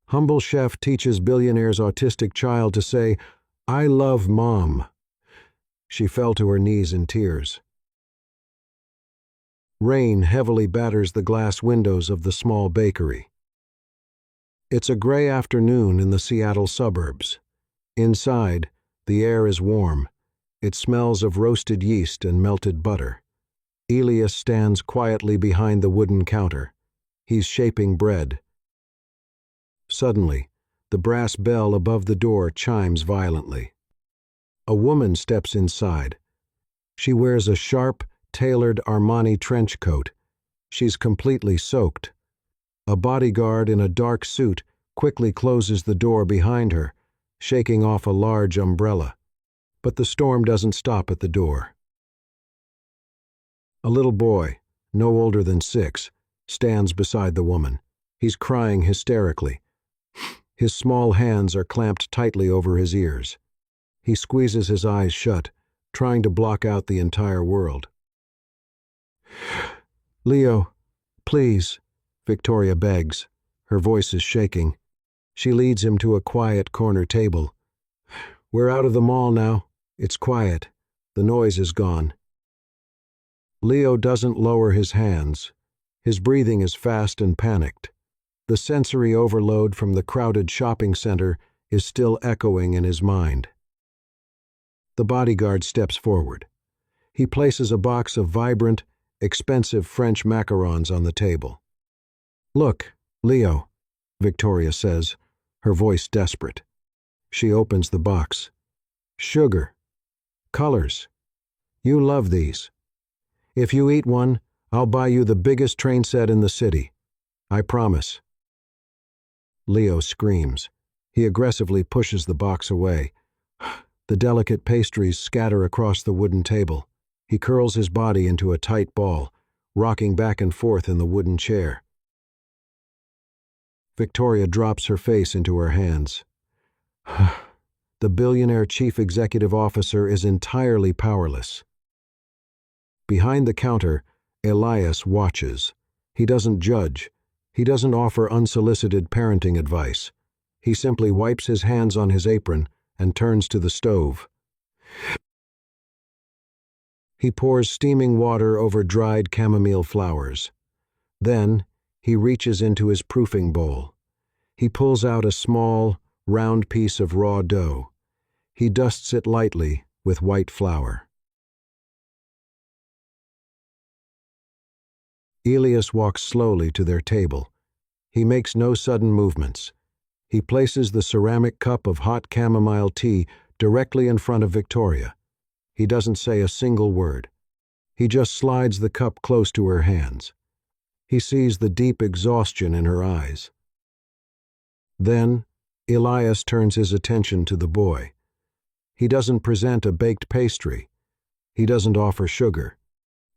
Humble chef teaches billionaire's autistic child to say, "I love Mom." She fell to her knees in tears. Rain heavily batters the glass windows of the small bakery. It's a gray afternoon in the Seattle suburbs. Inside, the air is warm. It smells of roasted yeast and melted butter. Elias stands quietly behind the wooden counter. He's shaping bread. Suddenly, the brass bell above the door chimes violently. A woman steps inside. She wears a sharp, tailored Armani trench coat. She's completely soaked. A bodyguard in a dark suit quickly closes the door behind her, shaking off a large umbrella. But the storm doesn't stop at the door. A little boy, no older than 6, stands beside the woman. He's crying hysterically. His small hands are clamped tightly over his ears. He squeezes his eyes shut, trying to block out the entire world. "Leo, please," Victoria begs. Her voice is shaking. She leads him to a quiet corner table. "We're out of the mall now. It's quiet. The noise is gone." Leo doesn't lower his hands. His breathing is fast and panicked. The sensory overload from the crowded shopping center is still echoing in his mind. The bodyguard steps forward. He places a box of vibrant, expensive French macarons on the table. "Look, Leo," Victoria says, her voice desperate. She opens the box. "Sugar. Colors. You love these. If you eat one, I'll buy you the biggest train set in the city. I promise." Leo screams. He aggressively pushes the box away. The delicate pastries scatter across the wooden table. He curls his body into a tight ball, rocking back and forth in the wooden chair. Victoria drops her face into her hands. The billionaire chief executive officer is entirely powerless. Behind the counter, Elias watches. He doesn't judge. He doesn't offer unsolicited parenting advice. He simply wipes his hands on his apron and turns to the stove. He pours steaming water over dried chamomile flowers. Then, he reaches into his proofing bowl. He pulls out a small, round piece of raw dough. He dusts it lightly with white flour. Elias walks slowly to their table. He makes no sudden movements. He places the ceramic cup of hot chamomile tea directly in front of Victoria. He doesn't say a single word. He just slides the cup close to her hands. He sees the deep exhaustion in her eyes. Then, Elias turns his attention to the boy. He doesn't present a baked pastry. He doesn't offer sugar.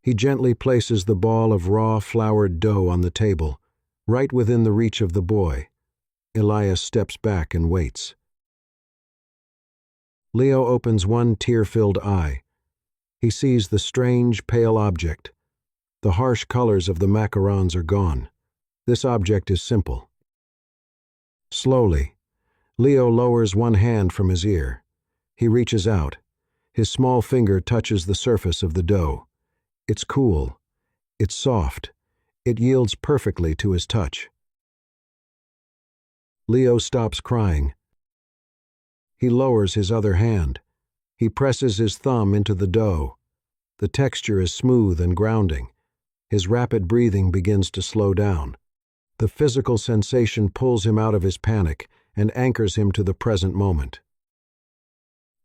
He gently places the ball of raw floured dough on the table, right within the reach of the boy. Elias steps back and waits. Leo opens one tear-filled eye. He sees the strange, pale object. The harsh colors of the macarons are gone. This object is simple. Slowly, Leo lowers one hand from his ear. He reaches out. His small finger touches the surface of the dough. It's cool. It's soft. It yields perfectly to his touch. Leo stops crying. He lowers his other hand. He presses his thumb into the dough. The texture is smooth and grounding. His rapid breathing begins to slow down. The physical sensation pulls him out of his panic and anchors him to the present moment.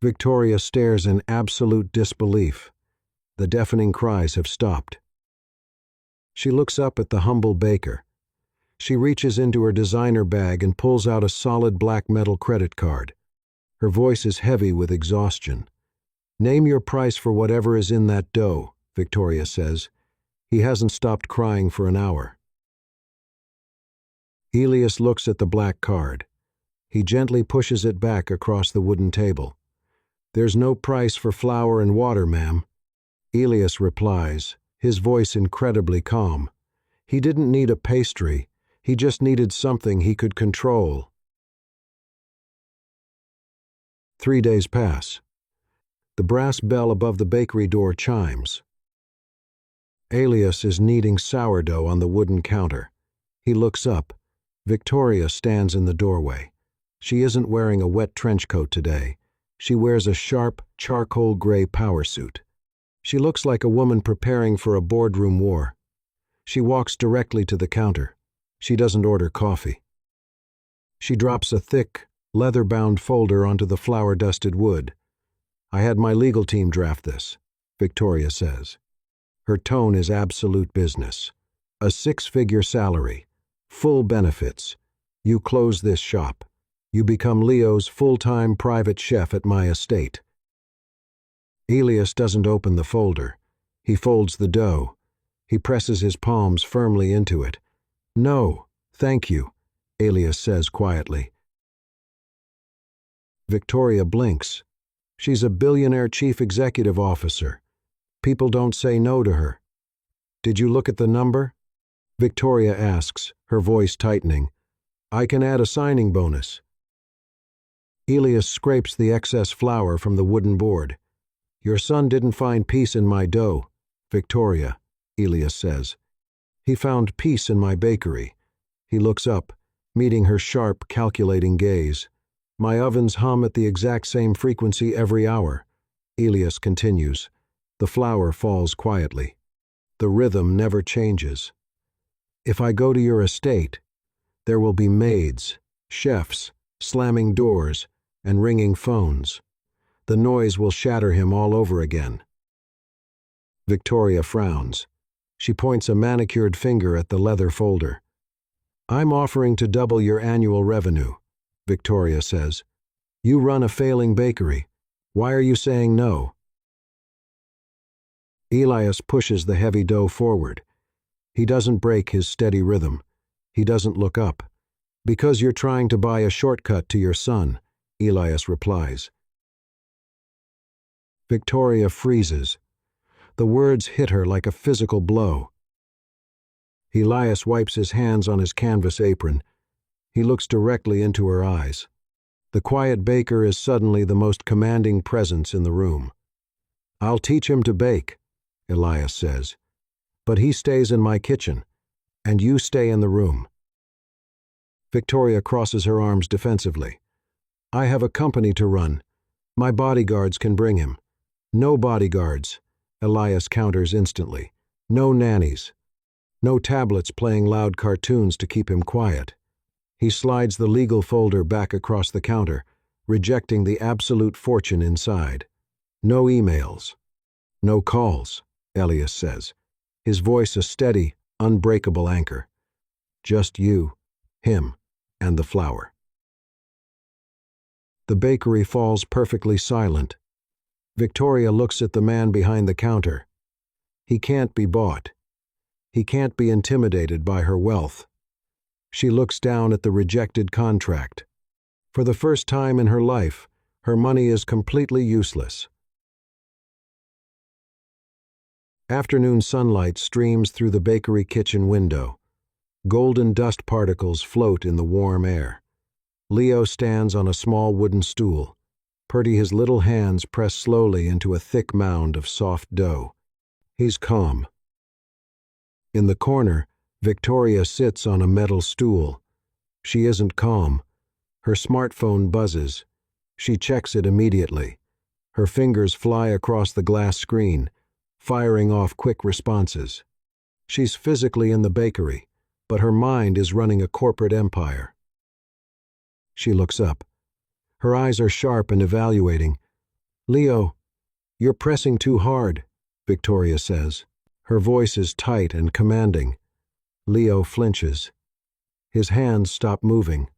Victoria stares in absolute disbelief. The deafening cries have stopped. She looks up at the humble baker. She reaches into her designer bag and pulls out a solid black metal credit card. Her voice is heavy with exhaustion. "Name your price for whatever is in that dough," Victoria says. He hasn't stopped crying for an hour. Elias looks at the black card. He gently pushes it back across the wooden table. "There's no price for flour and water, ma'am." Elias replies, his voice incredibly calm. He didn't need a pastry. He just needed something he could control, 3 days pass. The brass bell above the bakery door chimes. Alias is kneading sourdough on the wooden counter. He looks up. Victoria stands in the doorway. She isn't wearing a wet trench coat today. She wears a sharp, charcoal gray power suit. She looks like a woman preparing for a boardroom war. She walks directly to the counter. She doesn't order coffee. She drops a thick, leather-bound folder onto the flour-dusted wood. "I had my legal team draft this," Victoria says. Her tone is absolute business. "A 6-figure salary, full benefits. You close this shop. You become Leo's full-time private chef at my estate." Elias doesn't open the folder. He folds the dough. He presses his palms firmly into it. "No, thank you," Elias says quietly. Victoria blinks. She's a billionaire chief executive officer. People don't say no to her. "Did you look at the number?" Victoria asks, her voice tightening. "I can add a signing bonus." Elias scrapes the excess flour from the wooden board. "Your son didn't find peace in my dough, Victoria," Elias says. "He found peace in my bakery." He looks up, meeting her sharp, calculating gaze. "My ovens hum at the exact same frequency every hour." Elias continues. The flour falls quietly. The rhythm never changes. "If I go to your estate, there will be maids, chefs, slamming doors, and ringing phones. The noise will shatter him all over again." Victoria frowns. She points a manicured finger at the leather folder. "I'm offering to double your annual revenue," Victoria says. "You run a failing bakery. Why are you saying no?" Elias pushes the heavy dough forward. He doesn't break his steady rhythm. He doesn't look up. "Because you're trying to buy a shortcut to your son," Elias replies. Victoria freezes. The words hit her like a physical blow. Elias wipes his hands on his canvas apron. He looks directly into her eyes. The quiet baker is suddenly the most commanding presence in the room. "I'll teach him to bake," Elias says. "But he stays in my kitchen, and you stay in the room." Victoria crosses her arms defensively. "I have a company to run. My bodyguards can bring him." "No bodyguards," Elias counters instantly. "No nannies. No tablets playing loud cartoons to keep him quiet." He slides the legal folder back across the counter, rejecting the absolute fortune inside. "No emails. No calls," Elias says, his voice a steady, unbreakable anchor. "Just you, him, and the flour." The bakery falls perfectly silent. Victoria looks at the man behind the counter. He can't be bought. He can't be intimidated by her wealth. She looks down at the rejected contract. For the first time in her life, her money is completely useless. Afternoon sunlight streams through the bakery kitchen window. Golden dust particles float in the warm air. Leo stands on a small wooden stool. His little hands press slowly into a thick mound of soft dough. He's calm. In the corner, Victoria sits on a metal stool. She isn't calm. Her smartphone buzzes. She checks it immediately. Her fingers fly across the glass screen, firing off quick responses. She's physically in the bakery, but her mind is running a corporate empire. She looks up. Her eyes are sharp and evaluating. "Leo, you're pressing too hard," Victoria says. Her voice is tight and commanding. Leo flinches. His hands stop moving.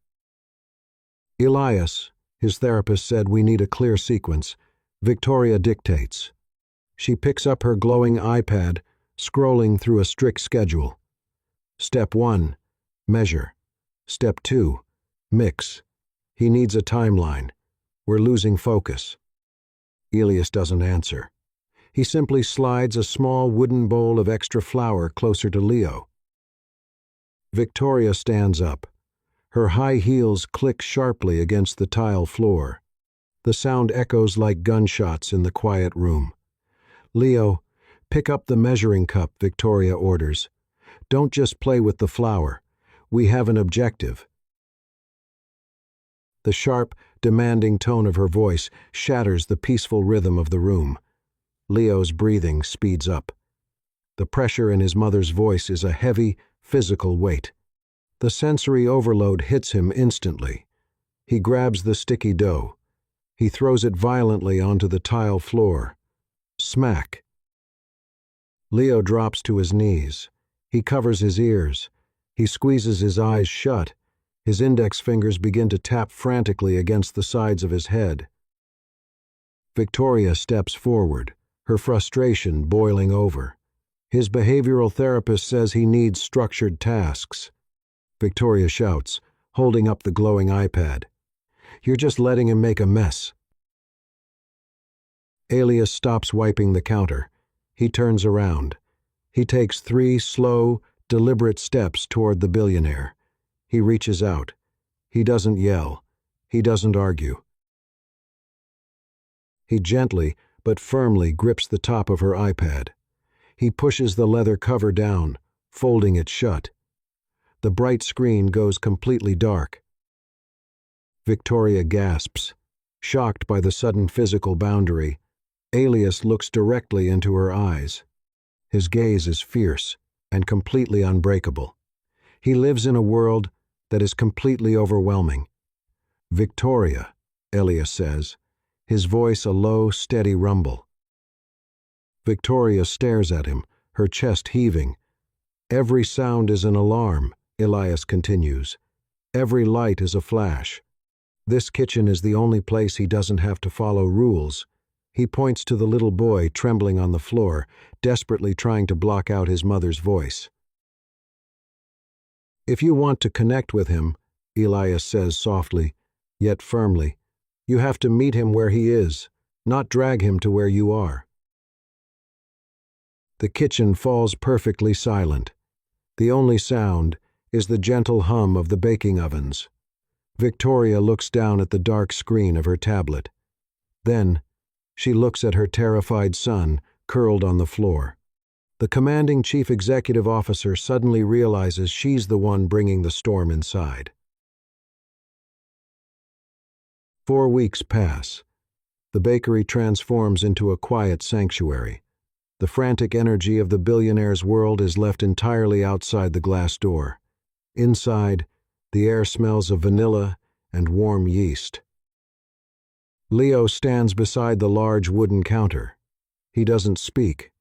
"Elias," his therapist said, "we need a clear sequence." Victoria dictates. She picks up her glowing iPad, scrolling through a strict schedule. Step 1, measure. Step 2, mix. He needs a timeline. We're losing focus. Elias doesn't answer. He simply slides a small wooden bowl of extra flour closer to Leo. Victoria stands up. Her high heels click sharply against the tile floor. The sound echoes like gunshots in the quiet room. "Leo, pick up the measuring cup," Victoria orders. "Don't just play with the flour. We have an objective." The sharp, demanding tone of her voice shatters the peaceful rhythm of the room. Leo's breathing speeds up. The pressure in his mother's voice is a heavy, physical weight. The sensory overload hits him instantly. He grabs the sticky dough. He throws it violently onto the tile floor. Smack. Leo drops to his knees. He covers his ears. He squeezes his eyes shut. His index fingers begin to tap frantically against the sides of his head. Victoria steps forward, her frustration boiling over. His behavioral therapist says he needs structured tasks. Victoria shouts, holding up the glowing iPad. "You're just letting him make a mess." Alias stops wiping the counter. He turns around. He takes 3 slow, deliberate steps toward the billionaire. He reaches out. He doesn't yell. He doesn't argue. He gently but firmly grips the top of her iPad. He pushes the leather cover down, folding it shut. The bright screen goes completely dark. Victoria gasps. Shocked by the sudden physical boundary, Alias looks directly into her eyes. His gaze is fierce and completely unbreakable. He lives in a world that is completely overwhelming. "Victoria," Alias says, his voice a low, steady rumble. Victoria stares at him, her chest heaving. "Every sound is an alarm," Elias continues. "Every light is a flash. This kitchen is the only place he doesn't have to follow rules." He points to the little boy trembling on the floor, desperately trying to block out his mother's voice. "If you want to connect with him," Elias says softly, yet firmly, "you have to meet him where he is, not drag him to where you are." The kitchen falls perfectly silent. The only sound is the gentle hum of the baking ovens. Victoria looks down at the dark screen of her tablet. Then, she looks at her terrified son, curled on the floor. The commanding chief executive officer suddenly realizes she's the one bringing the storm inside. 4 weeks pass. The bakery transforms into a quiet sanctuary. The frantic energy of the billionaire's world is left entirely outside the glass door. Inside, the air smells of vanilla and warm yeast. Leo stands beside the large wooden counter. He doesn't speak.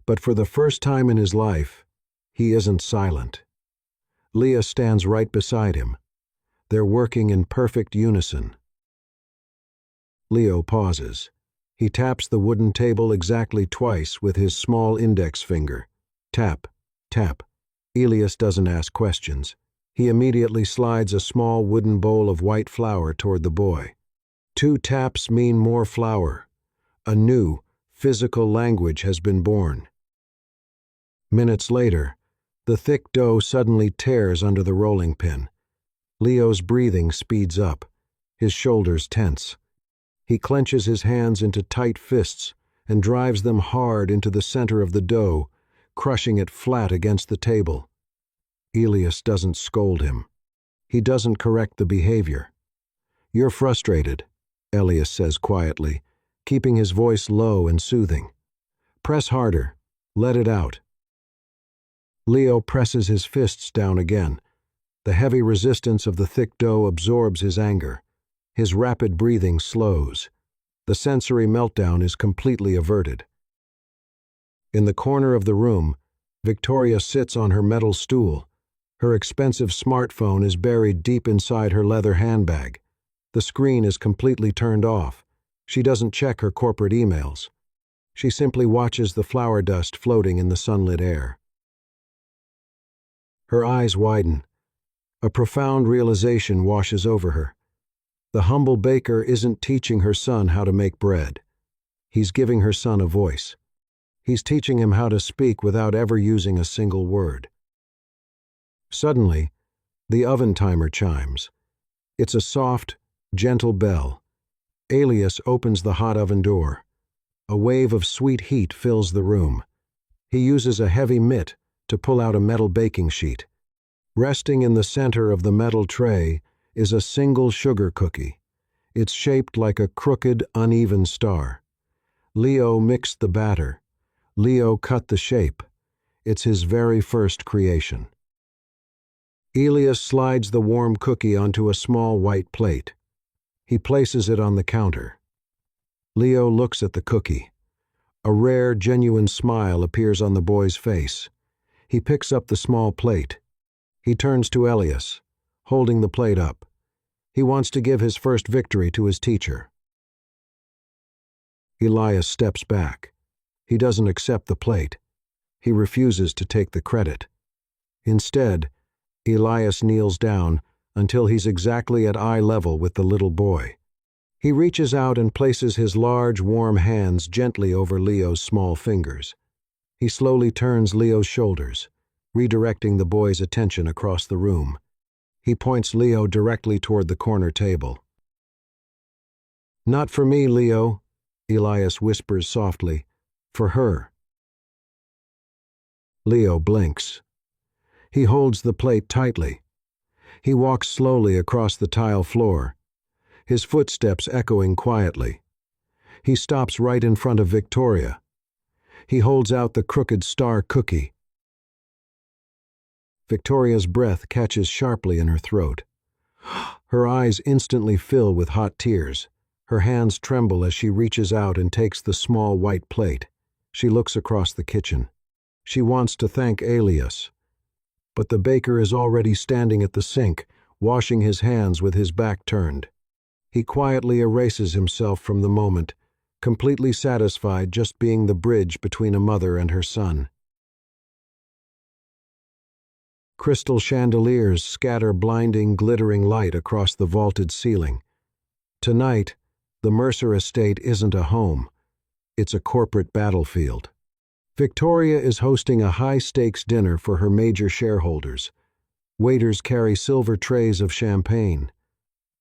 But for the first time in his life, he isn't silent. Leah stands right beside him. They're working in perfect unison. Leo pauses. He taps the wooden table exactly twice with his small index finger. Tap, tap. Elias doesn't ask questions. He immediately slides a small wooden bowl of white flour toward the boy. 2 taps mean more flour. A new, physical language has been born. Minutes later, the thick dough suddenly tears under the rolling pin. Leo's breathing speeds up. His shoulders tense. He clenches his hands into tight fists and drives them hard into the center of the dough, crushing it flat against the table. Elias doesn't scold him. He doesn't correct the behavior. "You're frustrated," Elias says quietly, keeping his voice low and soothing. "Press harder. Let it out." Leo presses his fists down again. The heavy resistance of the thick dough absorbs his anger. His rapid breathing slows. The sensory meltdown is completely averted. In the corner of the room, Victoria sits on her metal stool. Her expensive smartphone is buried deep inside her leather handbag. The screen is completely turned off. She doesn't check her corporate emails. She simply watches the flour dust floating in the sunlit air. Her eyes widen. A profound realization washes over her. The humble baker isn't teaching her son how to make bread. He's giving her son a voice. He's teaching him how to speak without ever using a single word. Suddenly, the oven timer chimes. It's a soft, gentle bell. Alias opens the hot oven door. A wave of sweet heat fills the room. He uses a heavy mitt to pull out a metal baking sheet. Resting in the center of the metal tray is a single sugar cookie. It's shaped like a crooked, uneven star. Leo mixed the batter. Leo cut the shape. It's his very first creation. Elias slides the warm cookie onto a small white plate. He places it on the counter. Leo looks at the cookie. A rare, genuine smile appears on the boy's face. He picks up the small plate. He turns to Elias, holding the plate up. He wants to give his first victory to his teacher. Elias steps back. He doesn't accept the plate. He refuses to take the credit. Instead, Elias kneels down until he's exactly at eye level with the little boy. He reaches out and places his large, warm hands gently over Leo's small fingers. He slowly turns Leo's shoulders, redirecting the boy's attention across the room. He points Leo directly toward the corner table. "Not for me, Leo," Elias whispers softly. "For her." Leo blinks. He holds the plate tightly. He walks slowly across the tile floor, his footsteps echoing quietly. He stops right in front of Victoria. He holds out the crooked star cookie. Victoria's breath catches sharply in her throat. Her eyes instantly fill with hot tears. Her hands tremble as she reaches out and takes the small white plate. She looks across the kitchen. She wants to thank Alias. But the baker is already standing at the sink, washing his hands with his back turned. He quietly erases himself from the moment, completely satisfied just being the bridge between a mother and her son. Crystal chandeliers scatter blinding, glittering light across the vaulted ceiling. Tonight, the Mercer estate isn't a home. It's a corporate battlefield. Victoria is hosting a high-stakes dinner for her major shareholders. Waiters carry silver trays of champagne.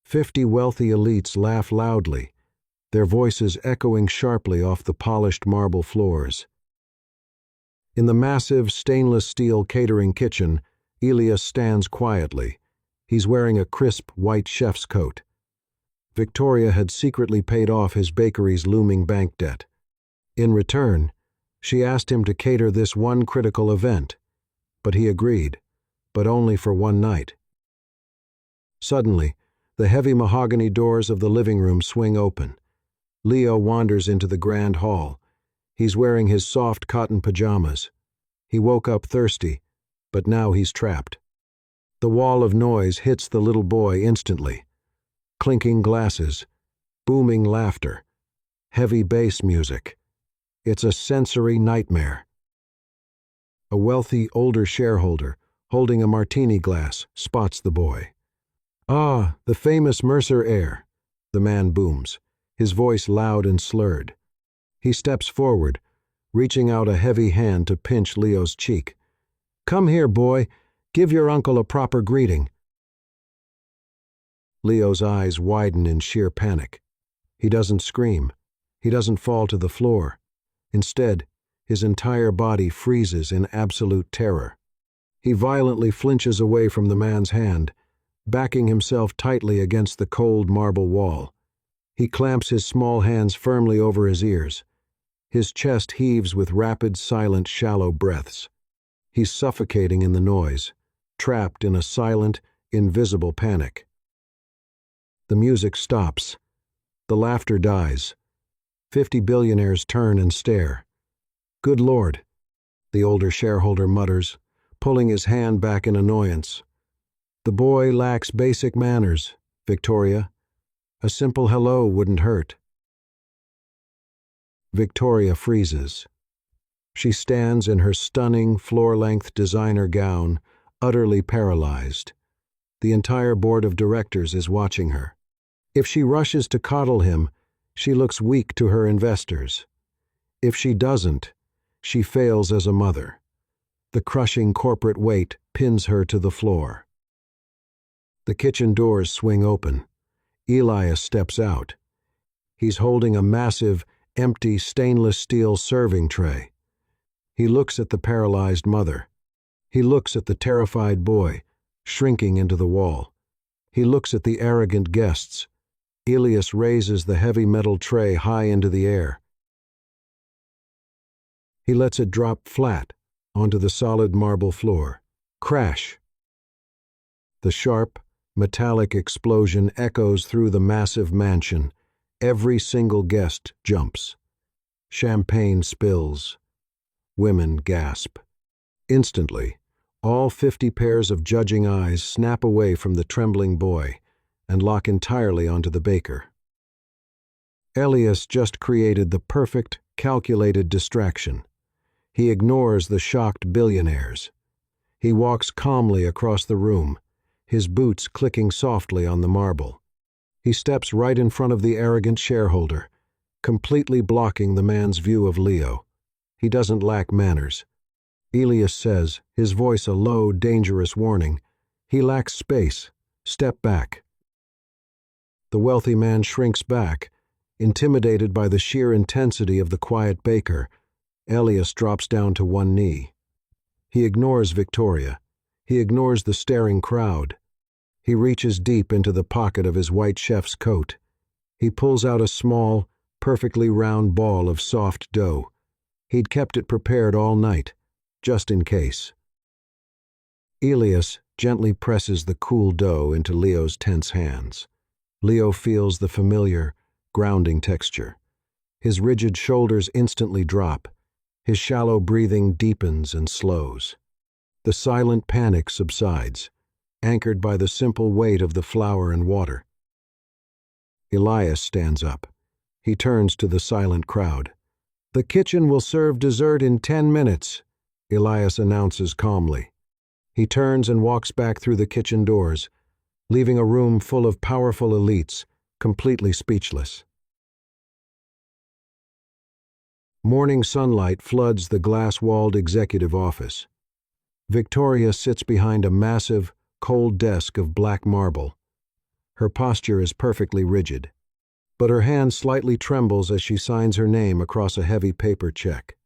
50 wealthy elites laugh loudly, their voices echoing sharply off the polished marble floors. In the massive stainless steel catering kitchen, Elias stands quietly. He's wearing a crisp white chef's coat. Victoria had secretly paid off his bakery's looming bank debt. In return, she asked him to cater this one critical event, but he agreed, but only for one night. Suddenly, the heavy mahogany doors of the living room swing open. Leo wanders into the grand hall. He's wearing his soft cotton pajamas. He woke up thirsty, but now he's trapped. The wall of noise hits the little boy instantly. Clinking glasses, booming laughter, heavy bass music. It's a sensory nightmare. A wealthy older shareholder, holding a martini glass, spots the boy. "Ah, the famous Mercer heir," the man booms, his voice loud and slurred. He steps forward, reaching out a heavy hand to pinch Leo's cheek. "Come here, boy. Give your uncle a proper greeting." Leo's eyes widen in sheer panic. He doesn't scream. He doesn't fall to the floor. Instead, his entire body freezes in absolute terror. He violently flinches away from the man's hand, backing himself tightly against the cold marble wall. He clamps his small hands firmly over his ears. His chest heaves with rapid, silent, shallow breaths. He's suffocating in the noise, trapped in a silent, invisible panic. The music stops. The laughter dies. 50 billionaires turn and stare. "Good Lord," the older shareholder mutters, pulling his hand back in annoyance. "The boy lacks basic manners, Victoria. A simple hello wouldn't hurt." Victoria freezes. She stands in her stunning, floor-length designer gown, utterly paralyzed. The entire board of directors is watching her. If she rushes to coddle him, she looks weak to her investors. If she doesn't, she fails as a mother. The crushing corporate weight pins her to the floor. The kitchen doors swing open. Elias steps out. He's holding a massive, empty stainless steel serving tray. He looks at the paralyzed mother. He looks at the terrified boy, shrinking into the wall. He looks at the arrogant guests. Elias raises the heavy metal tray high into the air. He lets it drop flat onto the solid marble floor. Crash! The sharp, metallic explosion echoes through the massive mansion. Every single guest jumps. Champagne spills. Women gasp. Instantly, all 50 pairs of judging eyes snap away from the trembling boy and lock entirely onto the baker. Elias just created the perfect, calculated distraction. He ignores the shocked billionaires. He walks calmly across the room, his boots clicking softly on the marble. He steps right in front of the arrogant shareholder, completely blocking the man's view of Leo. He doesn't lack manners. Elias says, his voice a low, dangerous warning. He lacks space. Step back. The wealthy man shrinks back, intimidated by the sheer intensity of the quiet baker. Elias drops down to one knee. He ignores Victoria. He ignores the staring crowd. He reaches deep into the pocket of his white chef's coat. He pulls out a small, perfectly round ball of soft dough. He'd kept it prepared all night, just in case. Elias gently presses the cool dough into Leo's tense hands. Leo feels the familiar, grounding texture. His rigid shoulders instantly drop. His shallow breathing deepens and slows. The silent panic subsides, anchored by the simple weight of the flour and water. Elias stands up. He turns to the silent crowd. "The kitchen will serve dessert in 10 minutes, Elias announces calmly. He turns and walks back through the kitchen doors, leaving a room full of powerful elites, completely speechless. Morning sunlight floods the glass-walled executive office. Victoria sits behind a massive, cold desk of black marble. Her posture is perfectly rigid, but her hand slightly trembles as she signs her name across a heavy paper check.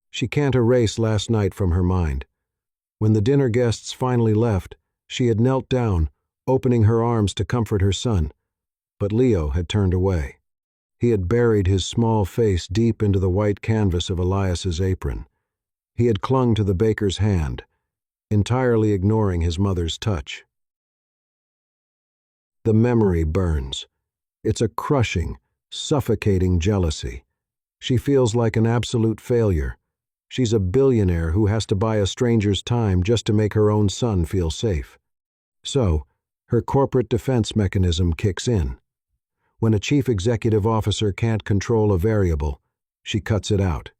She can't erase last night from her mind. When the dinner guests finally left, she had knelt down, opening her arms to comfort her son, but Leo had turned away. He had buried his small face deep into the white canvas of Elias's apron. He had clung to the baker's hand, entirely ignoring his mother's touch. The memory burns. It's a crushing, suffocating jealousy. She feels like an absolute failure. She's a billionaire who has to buy a stranger's time just to make her own son feel safe. So, her corporate defense mechanism kicks in. When a chief executive officer can't control a variable, she cuts it out.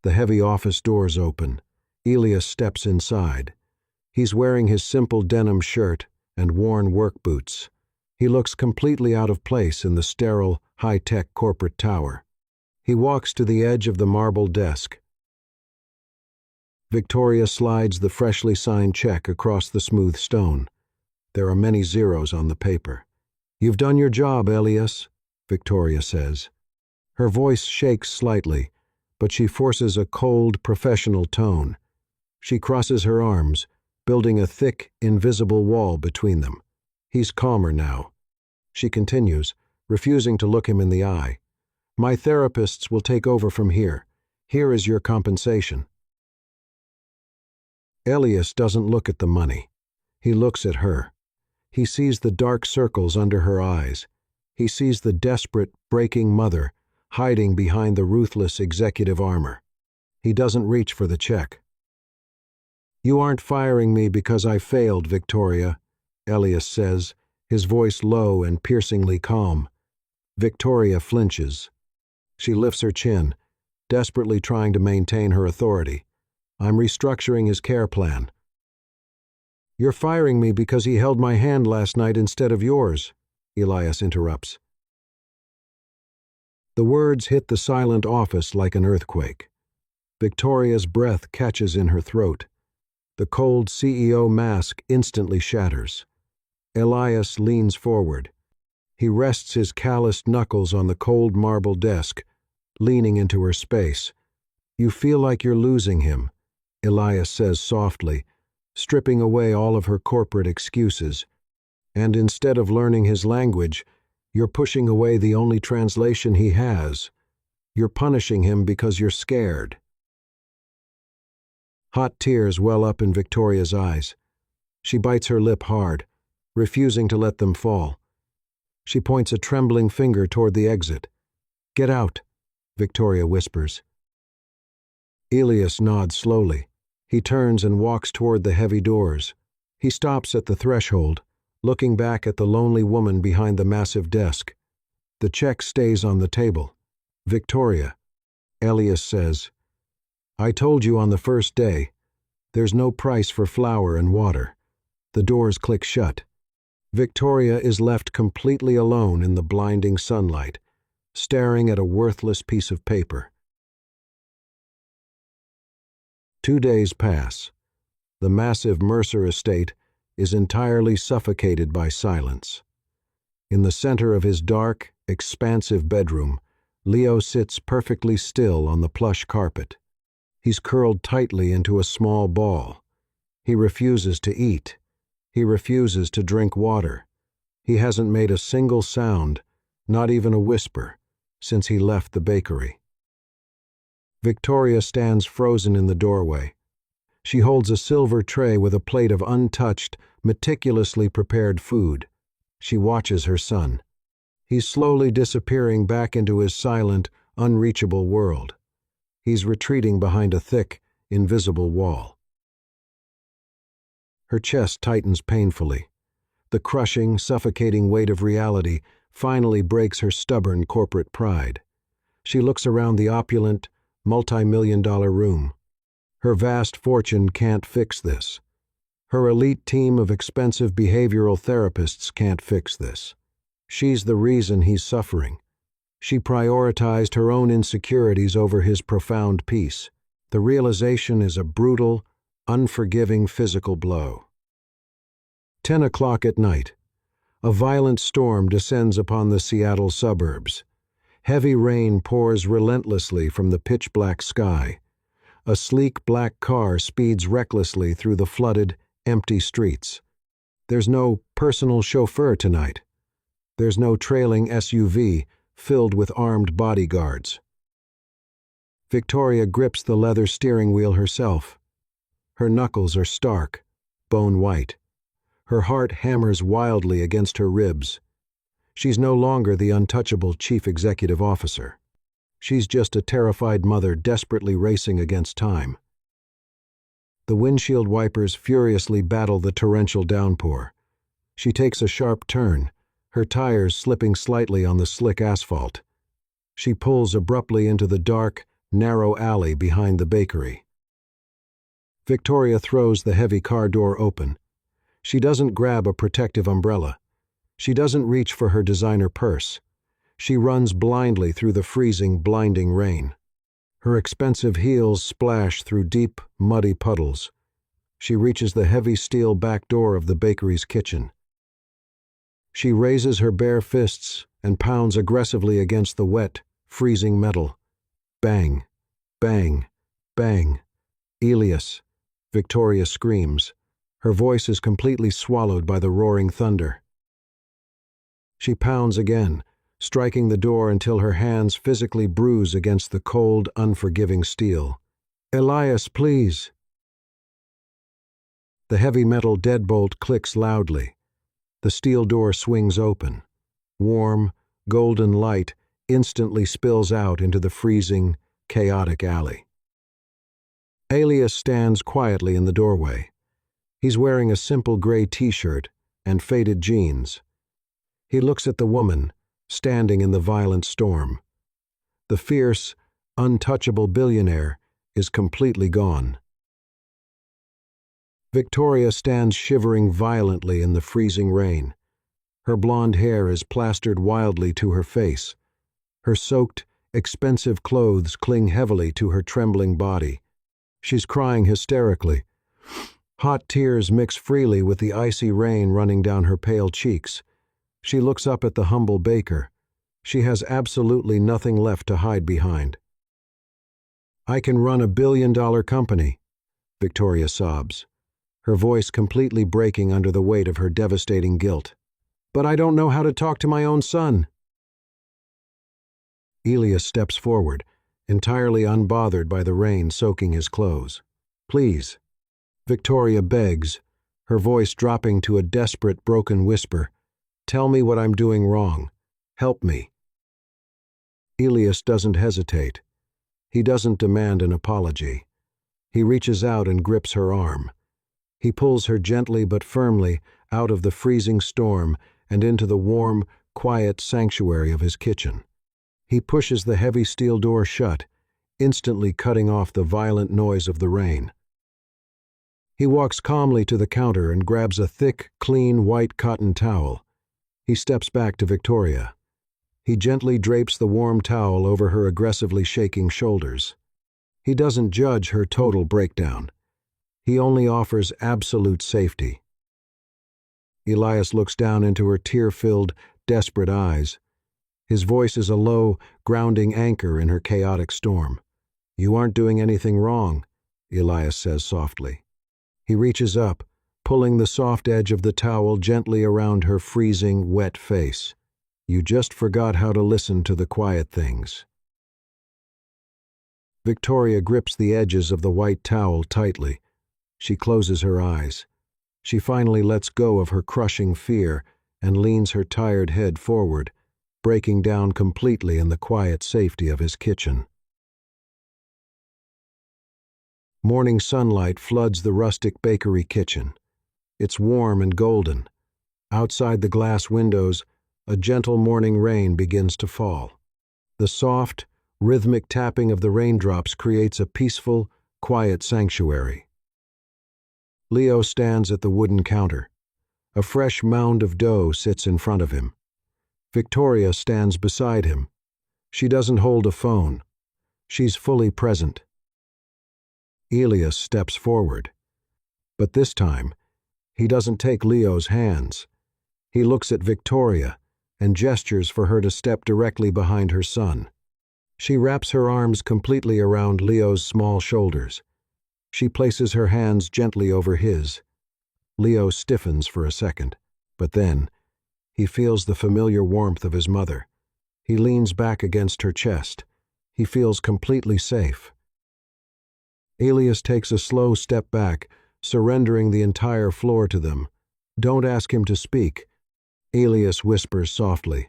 The heavy office doors open. Elias steps inside. He's wearing his simple denim shirt and worn work boots. He looks completely out of place in the sterile, high-tech corporate tower. He walks to the edge of the marble desk. Victoria slides the freshly signed check across the smooth stone. There are many zeros on the paper. "You've done your job, Elias," Victoria says. Her voice shakes slightly, but she forces a cold, professional tone. She crosses her arms, building a thick, invisible wall between them. He's calmer now. She continues, refusing to look him in the eye. "My therapists will take over from here. Here is your compensation." Elias doesn't look at the money. He looks at her. He sees the dark circles under her eyes. He sees the desperate, breaking mother hiding behind the ruthless executive armor. He doesn't reach for the check. "You aren't firing me because I failed, Victoria," Elias says, his voice low and piercingly calm. Victoria flinches. She lifts her chin, desperately trying to maintain her authority. "I'm restructuring his care plan." "You're firing me because he held my hand last night instead of yours," Elias interrupts. The words hit the silent office like an earthquake. Victoria's breath catches in her throat. The cold CEO mask instantly shatters. Elias leans forward. He rests his calloused knuckles on the cold marble desk, leaning into her space. "You feel like you're losing him," Elias says softly, stripping away all of her corporate excuses. "And instead of learning his language, you're pushing away the only translation he has. You're punishing him because you're scared." Hot tears well up in Victoria's eyes. She bites her lip hard, refusing to let them fall. She points a trembling finger toward the exit. "Get out," Victoria whispers. Elias nods slowly. He turns and walks toward the heavy doors. He stops at the threshold, looking back at the lonely woman behind the massive desk. The check stays on the table. "Victoria," Elias says, "I told you on the first day, there's no price for flour and water." The doors click shut. Victoria is left completely alone in the blinding sunlight, staring at a worthless piece of paper. 2 days pass. The massive Mercer estate is entirely suffocated by silence. In the center of his dark, expansive bedroom, Leo sits perfectly still on the plush carpet. He's curled tightly into a small ball. He refuses to eat. He refuses to drink water. He hasn't made a single sound, not even a whisper, since he left the bakery. Victoria stands frozen in the doorway. She holds a silver tray with a plate of untouched, meticulously prepared food. She watches her son. He's slowly disappearing back into his silent, unreachable world. He's retreating behind a thick, invisible wall. Her chest tightens painfully. The crushing, suffocating weight of reality finally breaks her stubborn corporate pride. She looks around the opulent, multi-million-dollar room. Her vast fortune can't fix this. Her elite team of expensive behavioral therapists can't fix this. She's the reason he's suffering. She prioritized her own insecurities over his profound peace. The realization is a brutal, unforgiving physical blow. 10 o'clock at night. A violent storm descends upon the Seattle suburbs. Heavy rain pours relentlessly from the pitch-black sky. A sleek black car speeds recklessly through the flooded, empty streets. There's no personal chauffeur tonight. There's no trailing SUV filled with armed bodyguards. Victoria grips the leather steering wheel herself. Her knuckles are stark, bone white. Her heart hammers wildly against her ribs. She's no longer the untouchable chief executive officer. She's just a terrified mother desperately racing against time. The windshield wipers furiously battle the torrential downpour. She takes a sharp turn, her tires slipping slightly on the slick asphalt. She pulls abruptly into the dark, narrow alley behind the bakery. Victoria throws the heavy car door open. She doesn't grab a protective umbrella. She doesn't reach for her designer purse. She runs blindly through the freezing, blinding rain. Her expensive heels splash through deep, muddy puddles. She reaches the heavy steel back door of the bakery's kitchen. She raises her bare fists and pounds aggressively against the wet, freezing metal. Bang, bang, bang. "Elias," Victoria screams. Her voice is completely swallowed by the roaring thunder. She pounds again, striking the door until her hands physically bruise against the cold, unforgiving steel. "Elias, please." The heavy metal deadbolt clicks loudly. The steel door swings open. Warm, golden light instantly spills out into the freezing, chaotic alley. Elias stands quietly in the doorway. He's wearing a simple gray t-shirt and faded jeans. He looks at the woman, standing in the violent storm. The fierce, untouchable billionaire is completely gone. Victoria stands shivering violently in the freezing rain. Her blonde hair is plastered wildly to her face. Her soaked, expensive clothes cling heavily to her trembling body. She's crying hysterically. Hot tears mix freely with the icy rain running down her pale cheeks. She looks up at the humble baker. She has absolutely nothing left to hide behind. "I can run a billion-dollar company," Victoria sobs, her voice completely breaking under the weight of her devastating guilt. "But I don't know how to talk to my own son." Elias steps forward, entirely unbothered by the rain soaking his clothes. "Please," Victoria begs, her voice dropping to a desperate, broken whisper. "Tell me what I'm doing wrong. Help me." Elias doesn't hesitate. He doesn't demand an apology. He reaches out and grips her arm. He pulls her gently but firmly out of the freezing storm and into the warm, quiet sanctuary of his kitchen. He pushes the heavy steel door shut, instantly cutting off the violent noise of the rain. He walks calmly to the counter and grabs a thick, clean, white cotton towel. He steps back to Victoria. He gently drapes the warm towel over her aggressively shaking shoulders. He doesn't judge her total breakdown. He only offers absolute safety. Elias looks down into her tear-filled, desperate eyes. His voice is a low, grounding anchor in her chaotic storm. "You aren't doing anything wrong," Elias says softly. He reaches up, pulling the soft edge of the towel gently around her freezing, wet face. "You just forgot how to listen to the quiet things." Victoria grips the edges of the white towel tightly. She closes her eyes. She finally lets go of her crushing fear and leans her tired head forward, breaking down completely in the quiet safety of his kitchen. Morning sunlight floods the rustic bakery kitchen. It's warm and golden. Outside the glass windows, a gentle morning rain begins to fall. The soft, rhythmic tapping of the raindrops creates a peaceful, quiet sanctuary. Leo stands at the wooden counter. A fresh mound of dough sits in front of him. Victoria stands beside him. She doesn't hold a phone. She's fully present. Elias steps forward. But this time, he doesn't take Leo's hands. He looks at Victoria and gestures for her to step directly behind her son. She wraps her arms completely around Leo's small shoulders. She places her hands gently over his. Leo stiffens for a second, but then he feels the familiar warmth of his mother. He leans back against her chest. He feels completely safe. Elias takes a slow step back, surrendering the entire floor to them. "Don't ask him to speak," Elias whispers softly.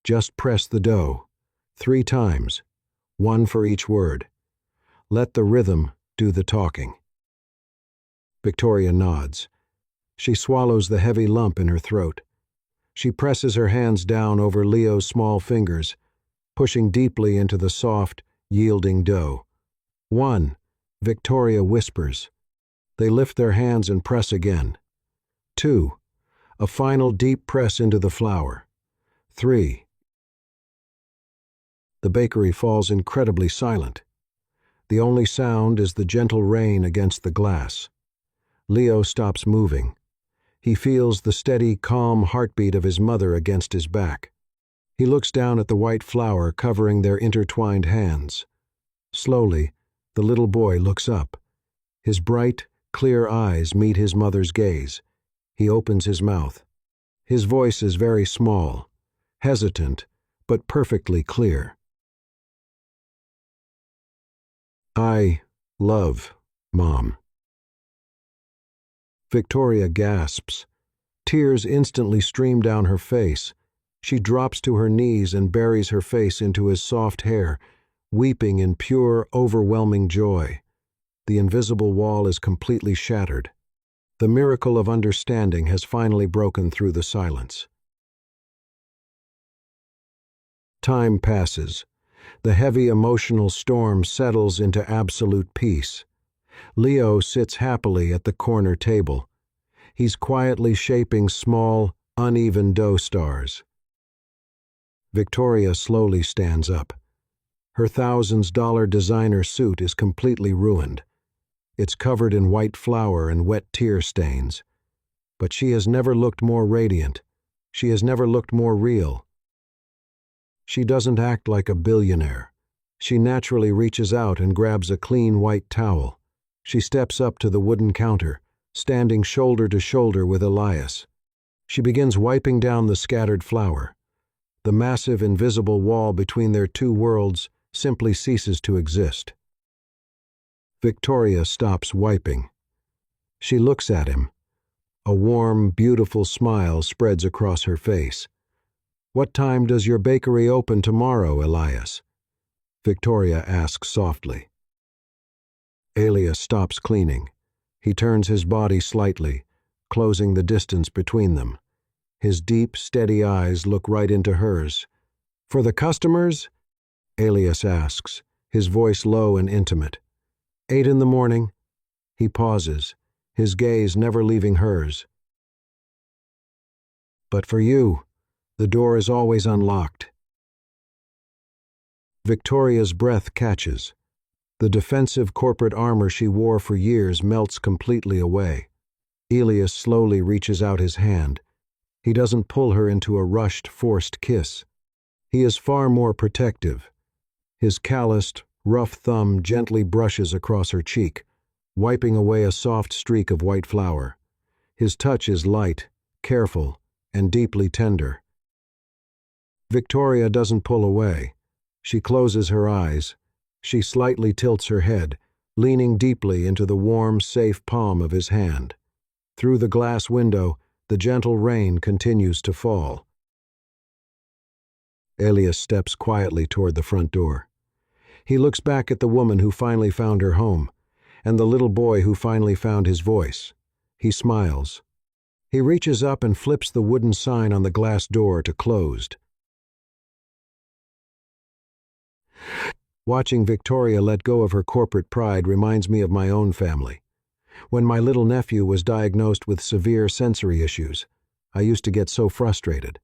"Just press the dough. 3 times, 1 for each word. Let the rhythm do the talking." Victoria nods. She swallows the heavy lump in her throat. She presses her hands down over Leo's small fingers, pushing deeply into the soft, yielding dough. 1, Victoria whispers. They lift their hands and press again. 2, a final deep press into the flour. 3. The bakery falls incredibly silent. The only sound is the gentle rain against the glass. Leo stops moving. He feels the steady, calm heartbeat of his mother against his back. He looks down at the white flour covering their intertwined hands. Slowly, the little boy looks up. His bright, clear eyes meet his mother's gaze. He opens his mouth. His voice is very small, hesitant, but perfectly clear. "I love Mom." Victoria gasps. Tears instantly stream down her face. She drops to her knees and buries her face into his soft hair, weeping in pure, overwhelming joy. The invisible wall is completely shattered. The miracle of understanding has finally broken through the silence. Time passes. The heavy emotional storm settles into absolute peace. Leo sits happily at the corner table. He's quietly shaping small, uneven dough stars. Victoria slowly stands up. Her $1,000 designer suit is completely ruined. It's covered in white flour and wet tear stains. But she has never looked more radiant. She has never looked more real. She doesn't act like a billionaire. She naturally reaches out and grabs a clean white towel. She steps up to the wooden counter, standing shoulder to shoulder with Elias. She begins wiping down the scattered flour. The massive invisible wall between their two worlds simply ceases to exist. Victoria stops wiping. She looks at him. A warm, beautiful smile spreads across her face. "What time does your bakery open tomorrow, Elias?" Victoria asks softly. Elias stops cleaning. He turns his body slightly, closing the distance between them. His deep, steady eyes look right into hers. "For the customers?" Elias asks, his voice low and intimate. 8 in the morning. He pauses, his gaze never leaving hers. "But for you, the door is always unlocked." Victoria's breath catches. The defensive corporate armor she wore for years melts completely away. Elias slowly reaches out his hand. He doesn't pull her into a rushed, forced kiss. He is far more protective. His calloused, rough thumb gently brushes across her cheek, wiping away a soft streak of white flour. His touch is light, careful, and deeply tender. Victoria doesn't pull away. She closes her eyes. She slightly tilts her head, leaning deeply into the warm, safe palm of his hand. Through the glass window, the gentle rain continues to fall. Elias steps quietly toward the front door. He looks back at the woman who finally found her home, and the little boy who finally found his voice. He smiles. He reaches up and flips the wooden sign on the glass door to closed. Watching Victoria let go of her corporate pride reminds me of my own family. When my little nephew was diagnosed with severe sensory issues, I used to get so frustrated.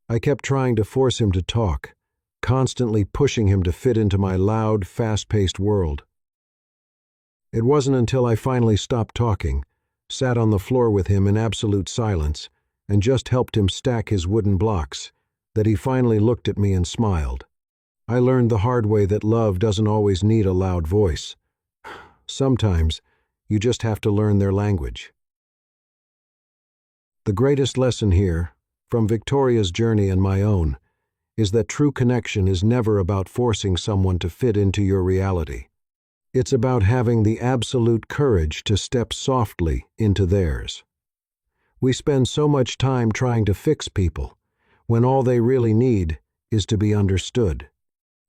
I kept trying to force him to talk, constantly pushing him to fit into my loud, fast-paced world. It wasn't until I finally stopped talking, sat on the floor with him in absolute silence, and just helped him stack his wooden blocks, that he finally looked at me and smiled. I learned the hard way that love doesn't always need a loud voice. Sometimes, you just have to learn their language. The greatest lesson here, from Victoria's journey and my own, is that true connection is never about forcing someone to fit into your reality. It's about having the absolute courage to step softly into theirs. We spend so much time trying to fix people, when all they really need is to be understood.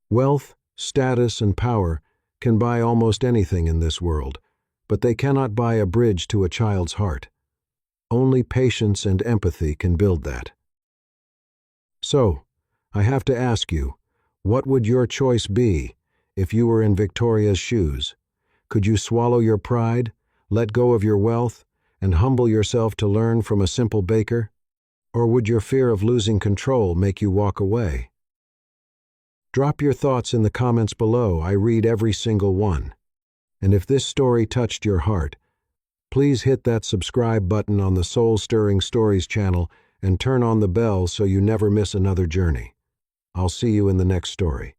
Wealth, status, and power can buy almost anything in this world, but they cannot buy a bridge to a child's heart. Only patience and empathy can build that. So, I have to ask you, what would your choice be if you were in Victoria's shoes? Could you swallow your pride, let go of your wealth, and humble yourself to learn from a simple baker? Or would your fear of losing control make you walk away? Drop your thoughts in the comments below. I read every single one. And if this story touched your heart, please hit that subscribe button on the Soul Stirring Stories channel and turn on the bell so you never miss another journey. I'll see you in the next story.